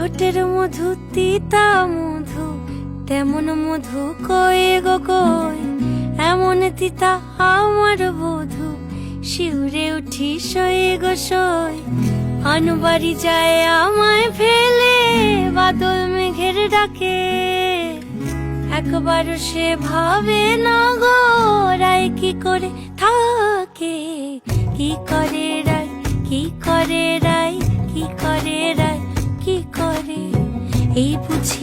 ঠোঁটের মধু তিতা মধু, তেমন মধু কয়ে গো কই, এমন তিতা আমার বধু, শিউরে উঠি সয়ে গো সই। আনবাড়ি যায় আমায় ফেলে, বাদল মেঘের ডাকে, একবারও সে ভাবে না গো রায় কি করে থাকে। কি করে রায়, কি করে রায়, কি করে রায়, কি করে এই বুঝি